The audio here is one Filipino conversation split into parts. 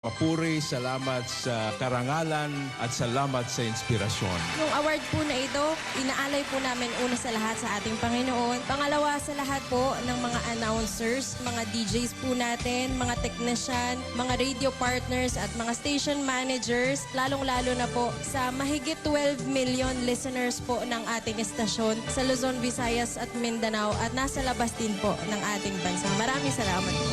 Papuri, salamat sa karangalan at salamat sa inspirasyon. Yung award po na ito, inaalay po namin una sa lahat sa ating Panginoon. Pangalawa sa lahat po ng mga announcers, mga DJs po natin, mga technician, mga radio partners at mga station managers, lalong-lalo na po sa mahigit 12 million listeners po ng ating estasyon sa Luzon, Visayas at Mindanao at nasa labas din po ng ating bansa. Maraming salamat po.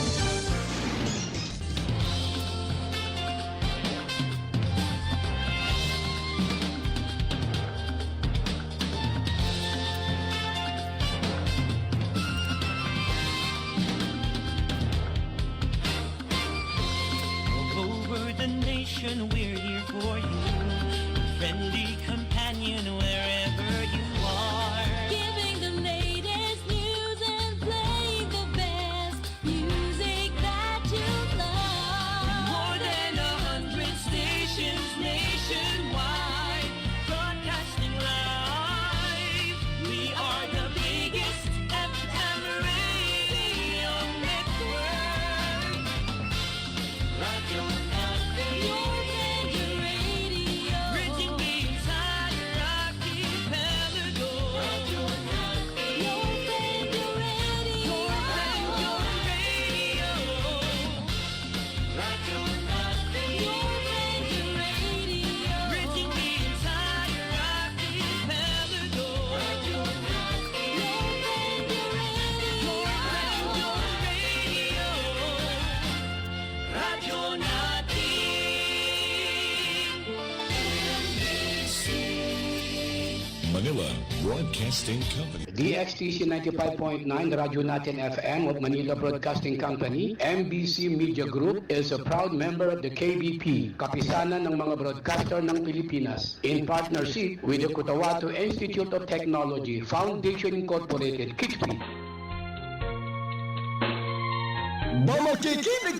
We're here for you, friendly companion wherever you are. Giving the latest news and playing the best music that you love. More than 100 stations nationwide, broadcasting live. We are the biggest FM radio network. Radio Manila Broadcasting Company. DXTC 95.9 Radyo Natin FM of Manila Broadcasting Company, MBC Media Group is a proud member of the KBP, Kapisanan ng mga Broadcaster ng Pilipinas, in partnership with the Cotabato Institute of Technology, Foundation Incorporated, KIXP. Mamakikinig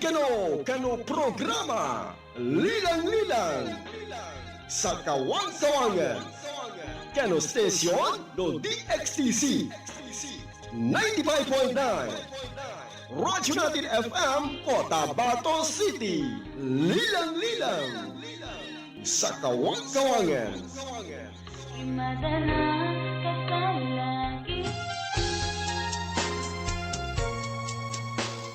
kano programa Lilang-Lilang sa Kawang-Kawangan kano station no DXTC 95.9 Radyo Natin FM Cotabato City. Lilang-Lilang sa Kawang-Kawangan.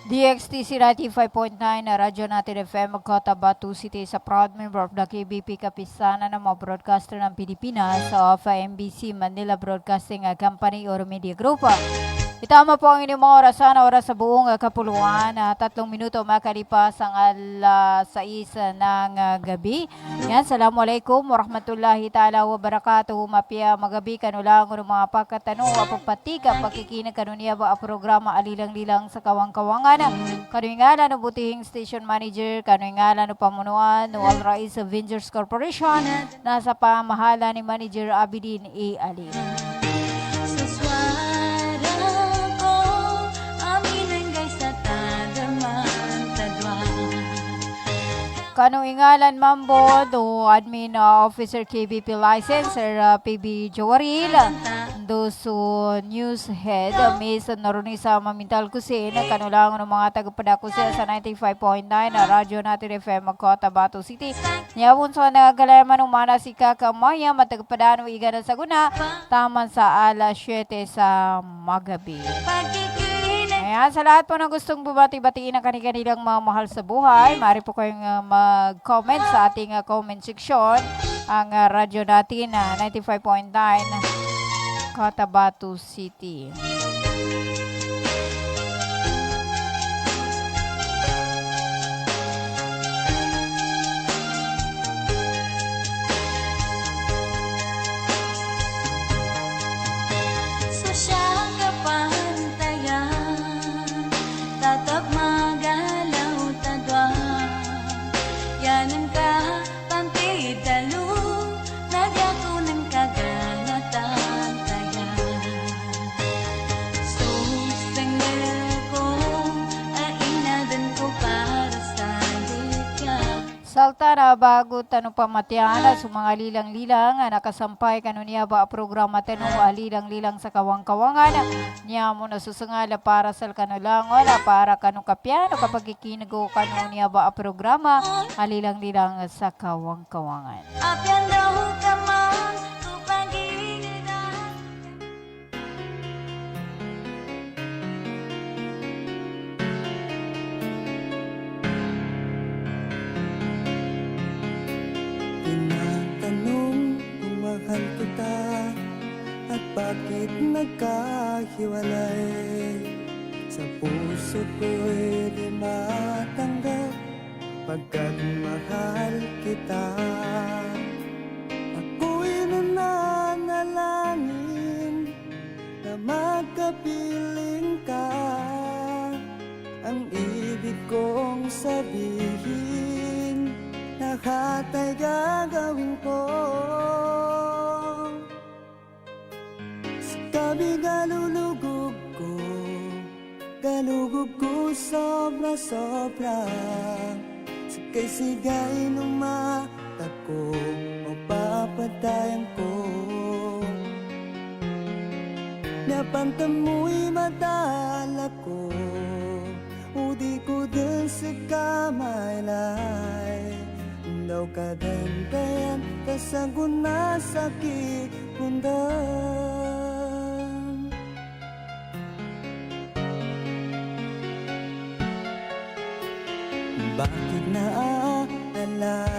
DXTC 95.9 na Radyo Natin FM Cotabato City sa proud member of the KBP Kapisanan ng mga broadcaster ng Pilipinas of MBC Manila Broadcasting Company or Media Group. Itama po ang inyong mga oras sa buong kapuluan. 3 minuto makalipas ang alas 6 ng gabi. Yan, Assalamualaikum warahmatullahi ta'ala wabarakatuh. Mapia magabi kanulang ng mga pagkatanong apagpatika pagkikinig kanuniya ba ang programa Alilang-Lilang sa Kawang-Kawangan. Kanuingala no butihing station manager, kanuingala no pamunuan no All Rais Avengers Corporation. Nasa pamahala ni Manager Abidin A. Ali. Kanong ingalan mambo do admin officer KBP license Sir PB Jowaril do so news head Miss Norunisa Mamintal Kusin kanulang ng mga tagapadakusin sa 95.9 na Radyo Natin FM Cotabato City. Nyawon sa nagagalaman ng mana si Kakamaya matagapadano igana sa guna taman sa alas 7 sa magabi. Ayan, sa lahat po na gustong bubati-batiin ang kanilang mga mahal sa buhay, maaari po kayong mag-comment sa ating comment section. Ang radyo natin 95.9 Cotabato City. Salta na bago tanong pamatiana sa mga lilang-lilang nakasampay kanuniya ba programa tanong alilang-lilang sa kawang-kawangan niya mo nasusungala para sa kanulangon para kanong kapyano kapag ikinago kanuniya ba programa alilang-lilang sa kawang-kawangan. Tinatanong kung mahal kita at bakit nagkahiwalay. Sa puso ko'y di matanggap pagkat mahal kita. Ako'y nananalangin na magkapiling ka. Ang ibig kong sabihin, lahat ay gagawin ko. Sa gabi galulugog ko sobra-sobra. Sakay sigay ng mata ko, mapapatayan ko. Napantam mo'y madala ko, udi ko din sa kamaylay. Daw kadantayan, kasagun na sakit kundan. Bakit naaalala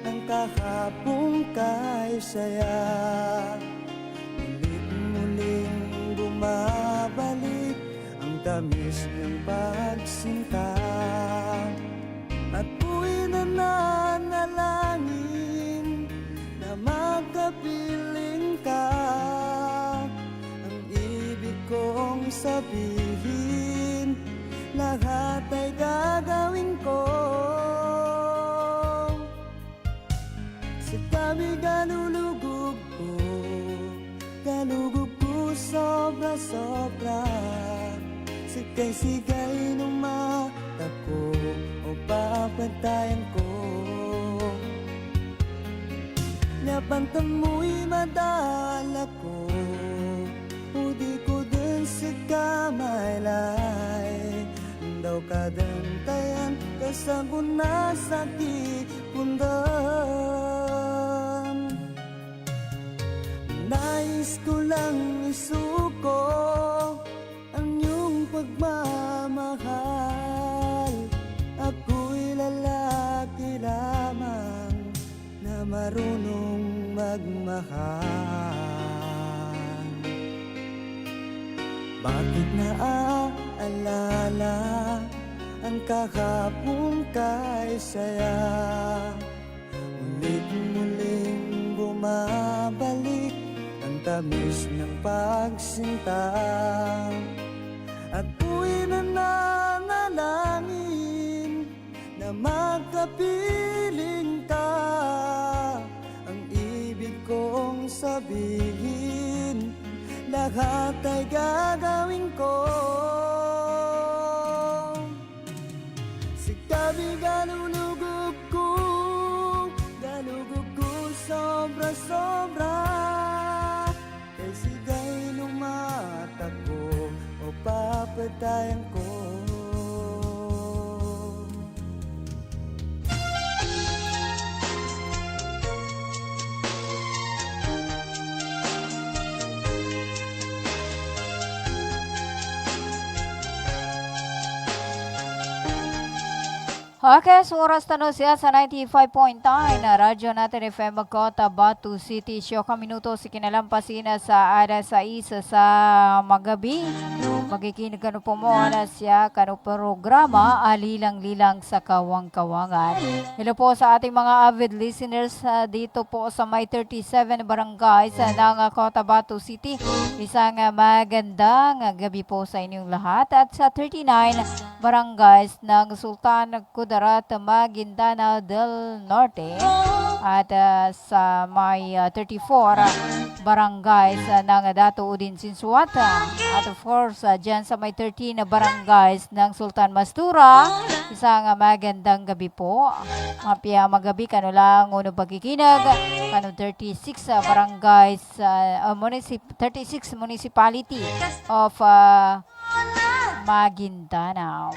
ang kahapong kay saya? Muling bumabalik ang tamis ng pagsinta. Ako'y nananalangin na magkapiling ka. Ang ibig kong sabihin, lahat ay gagawin ko. Sa tabi galulugog ko sobra-sobra. Sigay-sigay ng mata ko, o papantayan ko. Napantam mo'y madala ko, udi ko din sa kamaylay. Daw kadantayan, kasagun na sakit pundan. Nais ko lang isuko ang iyong pagmamahal. Ako'y lalaki lamang na marunong magmahal. Bakit naaalala ang kahapong kay saya? Ulit-muling bumabalik ang tamis ng pagsinta. Ako'y nananalangin na magkapiling ka. Ang ibig kong sabihin, lahat ay gagawin ko. Si gabi galulugog ko sobra-sobra. Kay sigay ng mata ko, o papatayan ko. Okay, so oras tanong siya sa 95.9 na radyo natin FM Magkota, Batu City. Siyo ka minuto si kinalampasin na sa ada sa isa sa magabi. Magikinig kanu po mo na siya kanu programa Alilang-lilang sa Kawang-Kawangan. Hello po sa ating mga avid listeners dito po sa may 37 barangays ng Kota, Batu City. Isang magandang gabi po sa inyong lahat. At sa 39 barangays ng Sultan Kudarat, Maguindanao del Norte. At sa may 34 barangays ng Dato Udin Sinsuata. At of course, dyan sa may 13 na barangays ng Sultan Mastura. Isang magandang gabi po. Mapia magabi kano lang uno pagkikinag. Kano 36 barangays, 36 municipality of Maguindanao.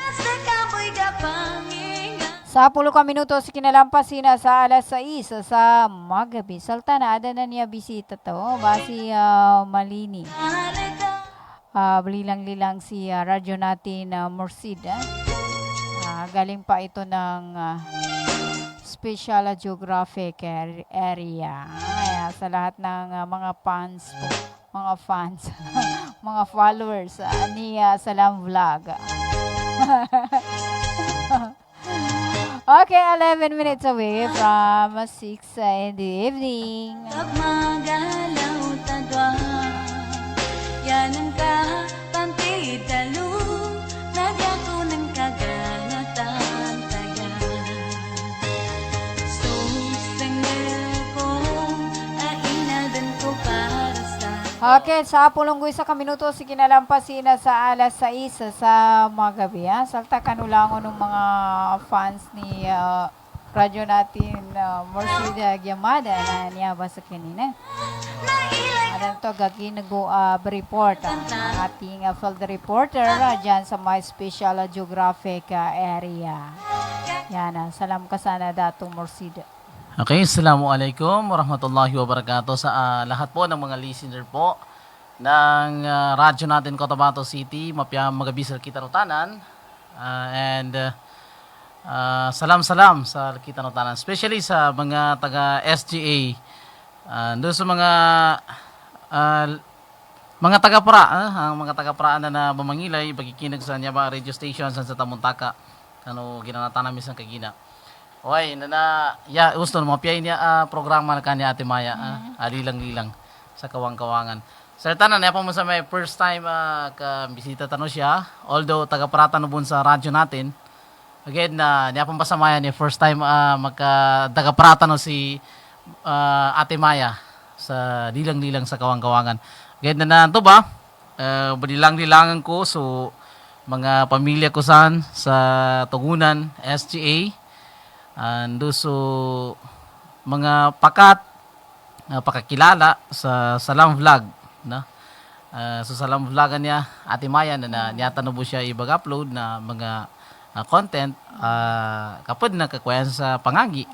Sa 10 minuto sa kinalampasin sa alas 6 sa magabi. Saltanada na niya bisita to. Basi Malini. Lilang-lilang si radyo natin Morsid. Galing pa ito ng Special Geographic Area. Sa lahat ng mga fans po. Mga fans. Mga followers ni Salam Vlog. Okay, 11 minutes away from 6 in the evening. Magalaw tadwa yan ang kapantitalu nagyako ng kaganatan tayan sustengel ko ainadan ko para sa Okay, sa pulonggoy sa kaminuto si kinalampasin sa alas 6 sa mga gabi. Salta kanulango ng mga fans ni radyo natin Morsid Gyamada na niyaba sa kanina. Alam to gaginago report ang ating field reporter dyan sa my Special Geographic Area. Yan, salam ka sana Dato Morsid. Okay, Assalamualaikum warahmatullahi wabarakatuh sa lahat po ng mga listener po ng radyo natin Cotabato City, mapya magabisal kita rutanan and salam-salam sa kita rutanan, especially sa mga taga SGA, doon sa mga taga-para, ang mga taga-paraan na bumangilay, bagikinag sa niya ba radio station sa Tamuntaka, ano ginanatan namin sa Kagina. Oy, gusto mo piyay niya programa na kanya Ate Maya, alilang-lilang sa Kawang-Kawangan. Sir Tanan, po mo sa may first time ka-bisita tano siya, although taga-parata no bun sa radyo natin. Again, niya po sa Maya ni first time taga-parata no si Ate Maya sa lilang-lilang sa Kawang-Kawangan. Again, to ba? Badilang-lilangan ko so mga pamilya ko sa Tugunan, SGA. Ando so mga pakakilala sa Salam Vlog na so Salam Vlog niya Ate Maya na niya tanubo siya i-upload na mga content kapod na kakwayan sa pangagi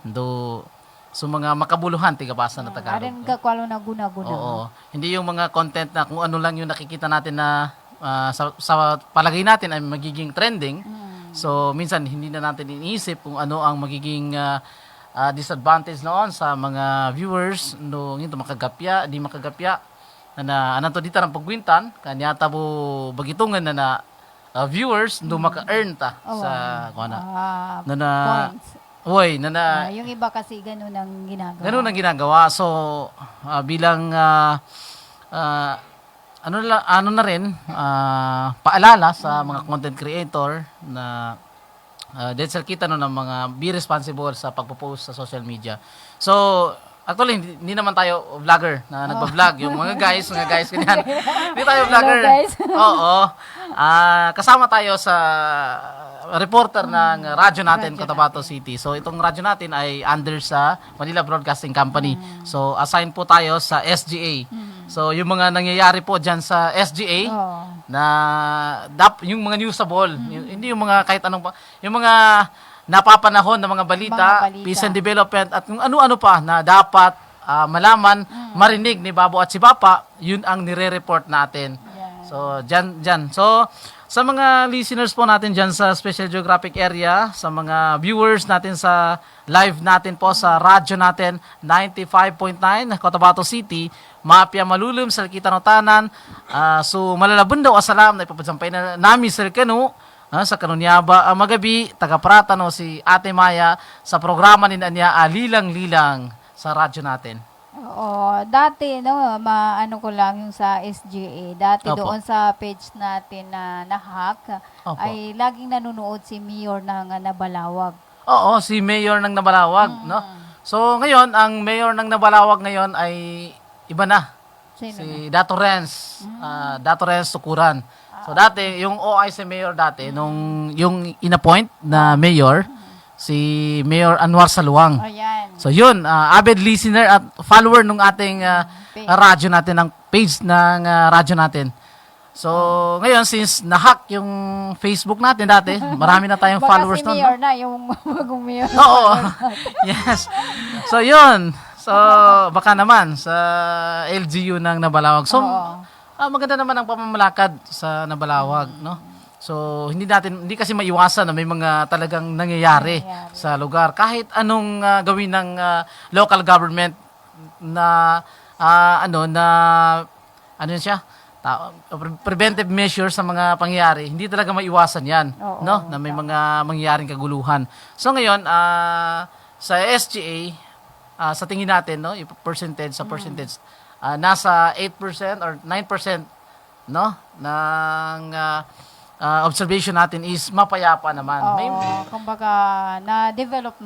do so mga makabuluhan tigabasa na Tagalog. Arin kakwalo na guna-guna. Oo. Hindi yung mga content na kung ano lang yung nakikita natin na sa palagay natin ay magiging trending. So, minsan hindi na natin iniisip kung ano ang magiging disadvantage noon sa mga viewers. No, ito makagapya, di makagapya. Ano to dito ng pagwintan. Kanya tabo bagitungan na viewers, no maka-earn ta sa kuna. Points. Oy, yung iba kasi ganun ang ginagawa. Ganun ang ginagawa. So, bilang ano na rin, paalala sa mga content creator na dahil kita ng mga be responsible sa pagpo-post sa social media. So, actually, hindi naman tayo vlogger na nagpa-vlog. Yung mga guys ganyan. Hindi tayo vlogger. Oo. Kasama tayo sa reporter ng radyo natin, Cotabato City. So, itong radyo natin ay under sa Manila Broadcasting Company. So, assign po tayo sa SGA. So, yung mga nangyayari po dyan sa SGA, na yung mga newsable, hindi yung mga kahit anong yung mga napapanahon na mga balita, peace and development, at kung ano-ano pa na dapat malaman, marinig ni Babo at si Papa, yun ang nire-report natin. So, dyan. So, sa mga listeners po natin dyan sa Special Geographic Area, sa mga viewers natin sa live natin po sa radyo natin 95.9 Cotabato City, mapya malulum sa kita notanan. So malalabon daw asalam na ipapadsampay na namin sa kanu sa kanunyaba magabi taga-prata no si Ate Maya sa programa ni niya Lilang-Lilang sa radyo natin. Oo, dati maano ko lang yung sa SGA. Dati Opo. doon sa page natin na na-hack ay laging nanonood si Mayor ng Nabalawag. Oo, si Mayor ng Nabalawag, no? So ngayon, ang mayor ng Nabalawag ngayon ay iba na. Sino Si Dato Renz. Dato Renz Tukuran. So dati, yung OIC mayor dati, nung yung inappoint na mayor, si Mayor Anwar Saluang. Oh, yan. So yun, avid listener at follower nung ating radyo natin, ng page ng radyo natin. So ngayon, since nahack yung Facebook natin dati, marami na tayong Baka followers si nun. Mayor na, yung bagong Mayor. Oo. Yes. So yun. So baka naman sa LGU ng Nabalawag. So maganda naman ang pamamalakad sa Nabalawag, no? So hindi kasi maiwasan na may mga talagang nangyayari sa lugar. Kahit anong gawin ng local government na ano siya? Preventive measures sa mga pangyayari, hindi talaga maiwasan 'yan, no? Na may mga mangyayaring kaguluhan. So ngayon, sa SGA, sa tingin natin, no, yung percentage, nasa 8% or 9%, no, ng observation natin is mapayapa naman. Oo, kumbaga, na-develop